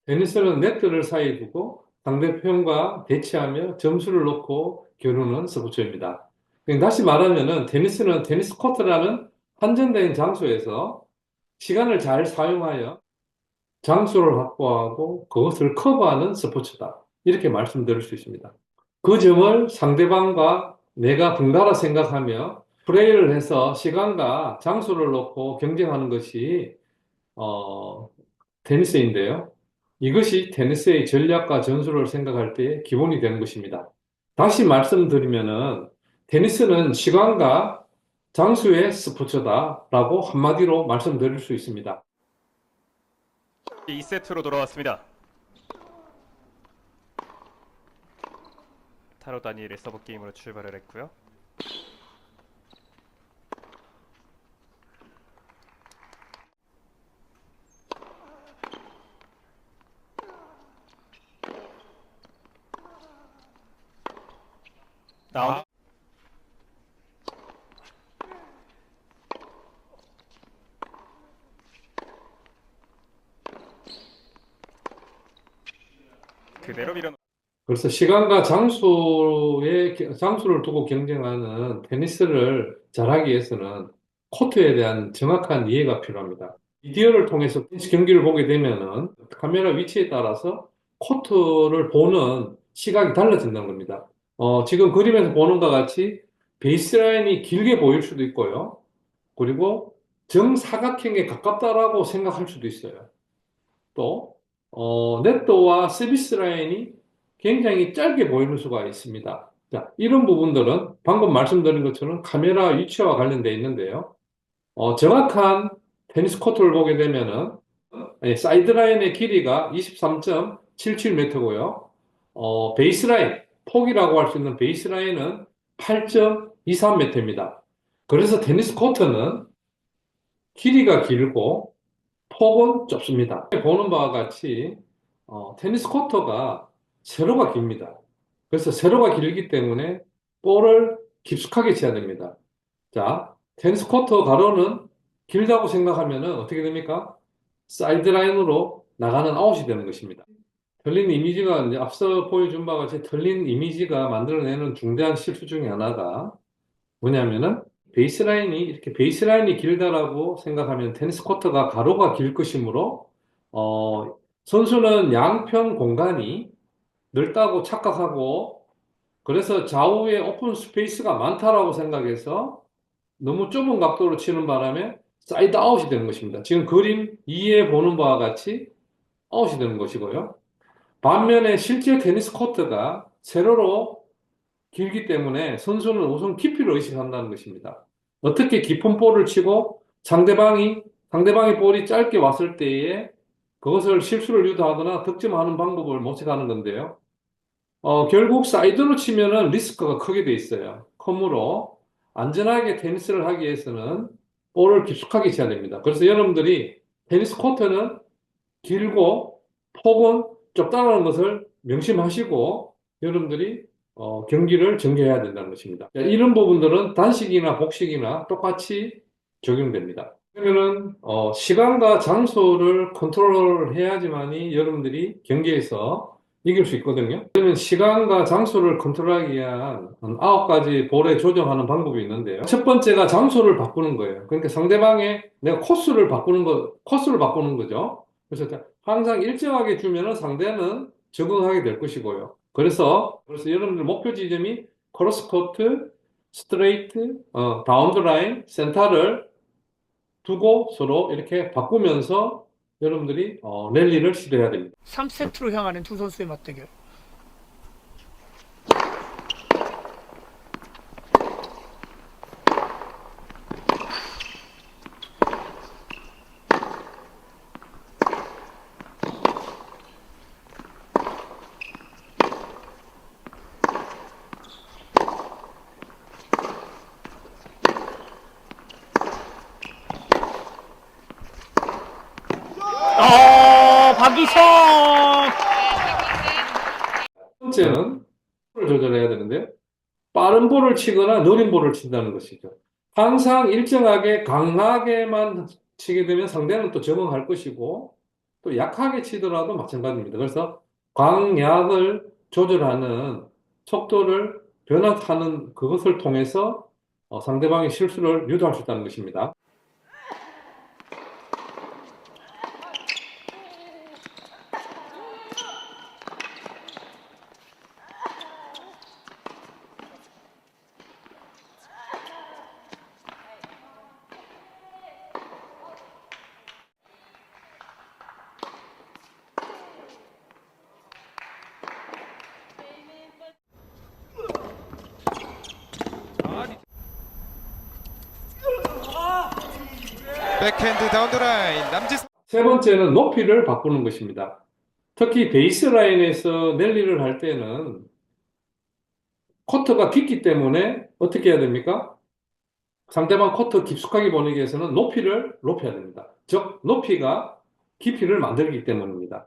테니스는 네트를 사이에 두고 상대편과 대치하며 점수를 놓고 겨루는 스포츠입니다. 다시 말하면은 테니스는 테니스 코트라는 한정된 장소에서 시간을 잘 사용하여 장소를 확보하고 그것을 커버하는 스포츠다. 이렇게 말씀드릴 수 있습니다. 그 점을 상대방과 내가 분가라 생각하며 플레이를 해서 시간과 장소를 놓고 경쟁하는 것이 어, 테니스인데요. 이것이 테니스의 전략과 전술을 생각할 때 기본이 되는 것입니다. 다시 말씀드리면은 테니스는 시간과 장수의 스포츠다라고 한마디로 말씀드릴 수 있습니다. 2세트로 돌아왔습니다. 타로 다니엘의 서브 게임으로 출발을 했고요. 라운드 그대로 밀어. 그래서 시간과 장수를 두고 경쟁하는 테니스를 잘하기 위해서는 코트에 대한 정확한 이해가 필요합니다. 미디어를 통해서 테니스 경기를 보게 되면은 카메라 위치에 따라서 코트를 보는 시각이 달라진다는 겁니다. 지금 그림에서 보는 것과 같이 베이스라인이 길게 보일 수도 있고요. 그리고 정사각형에 가깝다라고 생각할 수도 있어요. 또 네트와 서비스 라인이 굉장히 짧게 보이는 수가 있습니다. 자, 이런 부분들은 방금 말씀드린 것처럼 카메라 위치와 관련되어 있는데요. 정확한 테니스 코트를 보게 되면은 사이드라인의 길이가 23.77m고요. 베이스라인, 폭이라고 할 수 있는 베이스라인은 8.23m입니다. 그래서 테니스 코트는 길이가 길고 폭은 좁습니다. 보는 바와 같이 테니스 코트가 세로가 깁니다. 그래서 세로가 길기 때문에 볼을 깊숙하게 쳐야 됩니다. 자, 테니스 코트 가로는 길다고 생각하면 어떻게 됩니까? 사이드라인으로 나가는 아웃이 되는 것입니다. 틀린 이미지가 이제 앞서 보여준 바와 같이 틀린 이미지가 만들어내는 중대한 실수 중에 하나가 뭐냐면은 베이스라인이 길다라고 생각하면 테니스 코트가 가로가 길 것이므로 선수는 양평 공간이 넓다고 착각하고 그래서 좌우에 오픈 스페이스가 많다라고 생각해서 너무 좁은 각도로 치는 바람에 사이드 아웃이 되는 것입니다. 지금 그림 2에 보는 바와 같이 아웃이 되는 것이고요. 반면에 실제 테니스 코트가 세로로 길기 때문에 선수는 우선 깊이를 의식한다는 것입니다. 어떻게 깊은 볼을 치고 상대방이 볼이 짧게 왔을 때에 그것을 실수를 유도하거나 득점하는 방법을 모색하는 건데요. 결국 사이드로 치면은 리스크가 크게 돼 있어요. 그러므로 안전하게 테니스를 하기 위해서는 볼을 깊숙하게 쳐야 됩니다. 그래서 여러분들이 테니스 코트는 길고 폭은 좁다는 것을 명심하시고 여러분들이 경기를 전개해야 된다는 것입니다. 이런 부분들은 단식이나 복식이나 똑같이 적용됩니다. 그러면은 시간과 장소를 컨트롤해야지만이 여러분들이 경기에서 이길 수 있거든요. 그러면 시간과 장소를 컨트롤하기 위한 9가지 볼에 조정하는 방법이 있는데요. 첫 번째가 장소를 바꾸는 거예요. 그러니까 상대방의 내가 코스를 바꾸는 거죠. 그래서 항상 일정하게 주면은 상대는 적응하게 될 것이고요. 그래서 여러분들 목표 지점이 크로스코트, 스트레이트, 다운드 라인, 센터를 두고 서로 이렇게 바꾸면서 여러분들이 랠리를 시도해야 됩니다. 3세트로 향하는 두 선수의 맞대결. 박이성! 첫 번째는 볼을 조절해야 되는데요. 빠른 볼을 치거나 느린 볼을 친다는 것이죠. 항상 일정하게 강하게만 치게 되면 상대는 또 적응할 것이고 또 약하게 치더라도 마찬가지입니다. 그래서 광약을 조절하는 속도를 변화하는 그것을 통해서 상대방의 실수를 유도할 수 있다는 것입니다. 백핸드 다운 더 라인 남지성. 세 번째는 높이를 바꾸는 것입니다. 특히 베이스라인에서 랠리를 할 때는 코트가 깊기 때문에 어떻게 해야 됩니까? 상대방 코트 깊숙하게 보내기 위해서는 높이를 높여야 됩니다. 즉, 높이가 깊이를 만들기 때문입니다.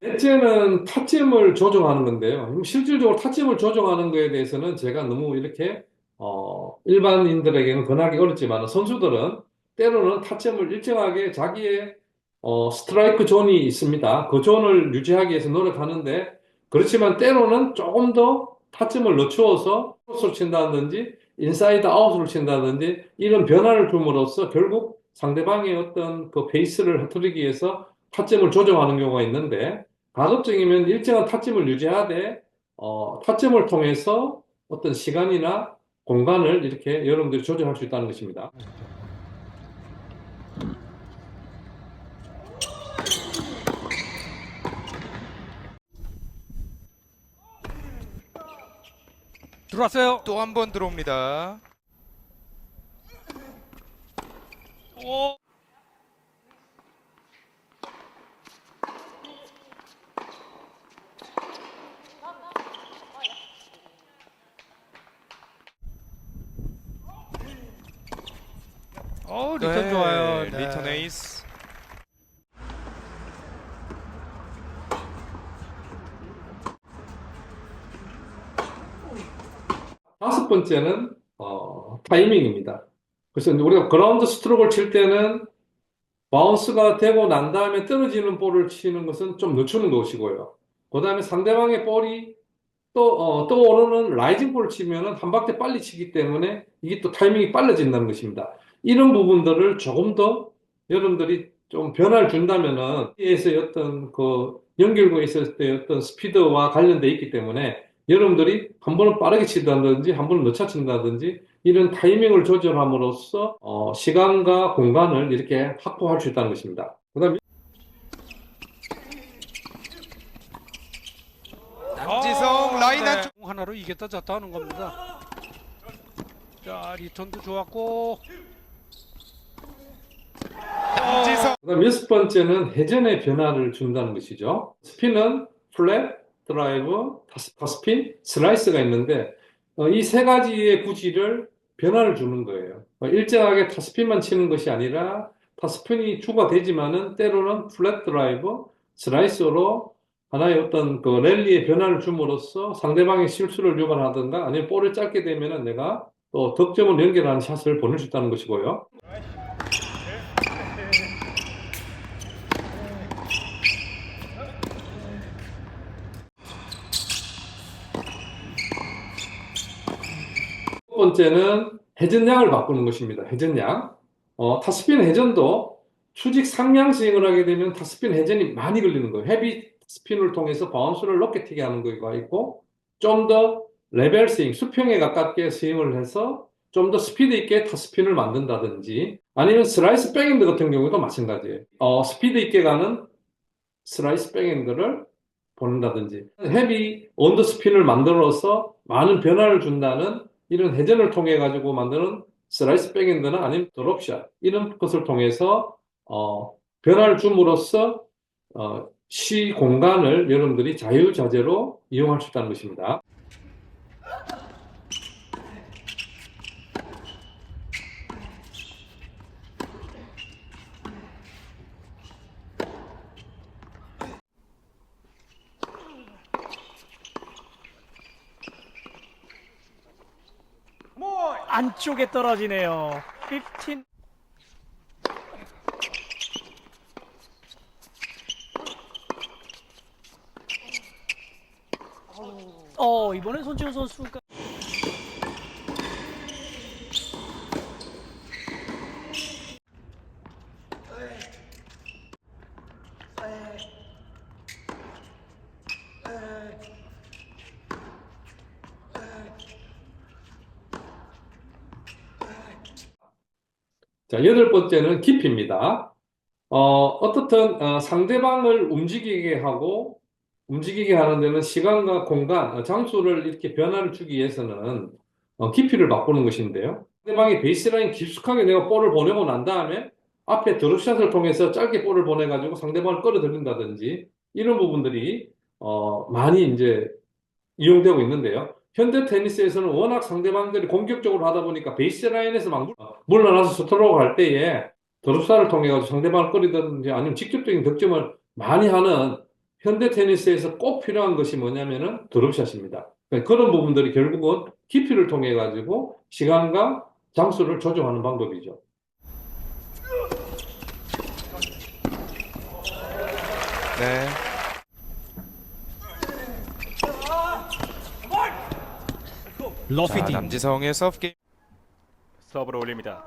넷째는 타점을 조정하는 건데요. 실질적으로 타점을 조정하는 거에 대해서는 제가 너무 이렇게 일반인들에게는 권하기 어렵지만 선수들은 때로는 타점을 일정하게 자기의 스트라이크 존이 있습니다. 그 존을 유지하기 위해서 노력하는데 그렇지만 때로는 조금 더 타점을 늦추어서 크로스를 친다든지 인사이드 아웃을 친다든지 이런 변화를 줌으로써 결국 상대방의 어떤 그 페이스를 흐트리기 위해서 타점을 조정하는 경우가 있는데 가급적이면 일정한 타점을 유지하되 타점을 통해서 어떤 시간이나 공간을 이렇게 여러분들이 조절할 수 있다는 것입니다. 들어왔어요. 또 한 번 들어옵니다. 오. 리턴 좋아요. 네. 리턴 에이스. 다섯 번째는 타이밍입니다. 그래서 우리가 그라운드 스트로크를 칠 때는 바운스가 되고 난 다음에 떨어지는 볼을 치는 것은 좀 늦추는 것이고요. 그 다음에 상대방의 볼이 또 오르는 라이징 볼을 치면은 한 박자 빨리 치기 때문에 이게 또 타이밍이 빨라진다는 것입니다. 이런 부분들을 조금 더 여러분들이 좀 변화를 준다면은 에서의 어떤 그 연결고에 있을 때 어떤 스피드와 관련돼 있기 때문에 여러분들이 한 번은 빠르게 친다든지 한 번은 늦춰 친다든지 이런 타이밍을 조절함으로써 시간과 공간을 이렇게 확보할 수 있다는 것입니다. 그다음에 남지성 라인 네. 안쪽. 하나로 이겼다 졌다 하는 겁니다. 자, 리턴도 좋았고. 남지성. 그다음 여섯 번째는 회전의 변화를 준다는 것이죠. 스핀은 플랫, 드라이브, 타스핀, 슬라이스가 있는데 이 세 가지의 구질을 변화를 주는 거예요. 일정하게 타스핀만 치는 것이 아니라 타스핀이 주가 되지만은 때로는 플랫 드라이브, 슬라이스로 하나의 어떤 그 랠리의 변화를 줌으로써 상대방의 실수를 유발하든가 아니면 볼을 짧게 되면은 내가 또 득점을 연결하는 샷을 보낼 수 있다는 것이고요. 첫 번째는 회전량을 바꾸는 것입니다. 회전량. 타스핀 회전도 수직 상향 스윙을 하게 되면 타스핀 회전이 많이 걸리는 거예요. 헤비 스핀을 통해서 바운스를 높게 튀게 하는 거가 있고 좀 더 레벨 스윙, 수평에 가깝게 스윙을 해서 좀 더 스피드 있게 탑스핀을 만든다든지 아니면 슬라이스 백핸드 같은 경우도 마찬가지예요. 스피드 있게 가는 슬라이스 백핸드를 보낸다든지 헤비 언더스핀을 만들어서 많은 변화를 준다는 이런 회전을 통해 가지고 만드는 슬라이스 백핸드나 아니면 드롭샷 이런 것을 통해서 변화를 줌으로써 시 공간을 여러분들이 자유자재로 이용할 수 있다는 것입니다. 안쪽에 떨어지네요. 15. 이번엔 손지훈 선수가 자, 여덟 번째는 깊이입니다. 어떻든 상대방을 움직이게 하는 데는 시간과 공간, 장소를 이렇게 변화를 주기 위해서는 깊이를 바꾸는 것인데요. 상대방이 베이스라인 깊숙하게 내가 볼을 보내고 난 다음에 앞에 드롭샷을 통해서 짧게 볼을 보내가지고 상대방을 끌어들인다든지 이런 부분들이 많이 이제 이용되고 있는데요. 현대 테니스에서는 워낙 상대방들이 공격적으로 하다 보니까 베이스라인에서 막 물러나서 스트로크 할 때에 드롭샷을 통해 가지고 상대방을 끌어들든지 아니면 직접적인 득점을 많이 하는 현대 테니스에서 꼭 필요한 것이 뭐냐면은 드롭샷입니다. 그러니까 그런 부분들이 결국은 깊이를 통해 가지고 시간과 장소를 조정하는 방법이죠. 네. 자, 러피딩. 남지성의 서브 게임. 서브로 올립니다.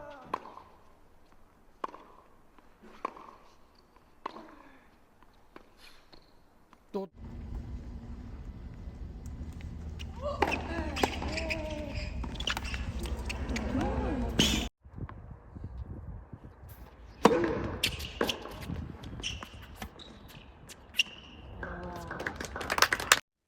또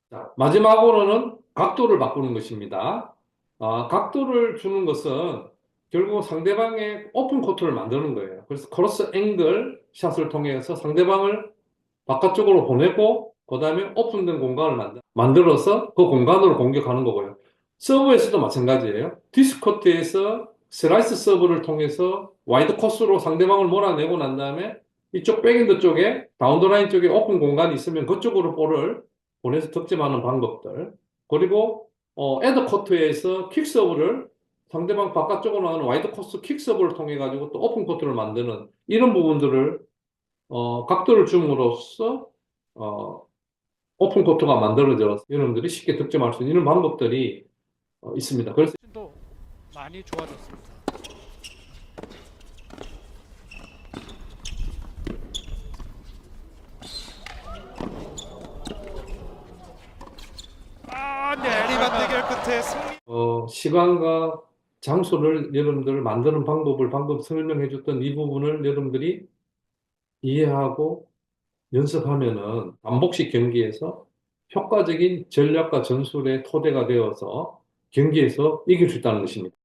자, 마지막으로는 각도를 바꾸는 것입니다. 각도를 주는 것은 결국 상대방의 오픈 코트를 만드는 거예요. 그래서 크로스 앵글 샷을 통해서 상대방을 바깥쪽으로 보내고 그 다음에 오픈된 공간을 만들어서 그 공간으로 공격하는 거고요. 서브에서도 마찬가지예요. 디스코트에서 슬라이스 서브를 통해서 와이드 코스로 상대방을 몰아내고 난 다음에 이쪽 백핸드 쪽에 다운더라인 쪽에 오픈 공간이 있으면 그쪽으로 볼을 보내서 득점하는 방법들, 그리고 애더 코트에서 킥 서브를 상대방 바깥쪽으로 하는 와이드 코스 킥 서브를 통해 가지고 또 오픈 코트를 만드는 이런 부분들을 각도를 줌으로써 오픈 코트가 만들어져서 여러분들이 쉽게 득점할 수 있는 이런 방법들이 있습니다. 그래서 도 많이 좋아졌습니다. 내리막 대결 끝에 승리. 시간과 장소를 여러분들 만드는 방법을 방금 설명해 줬던 이 부분을 여러분들이 이해하고 연습하면은 반복식 경기에서 효과적인 전략과 전술의 토대가 되어서 경기에서 이길 수 있다는 것입니다.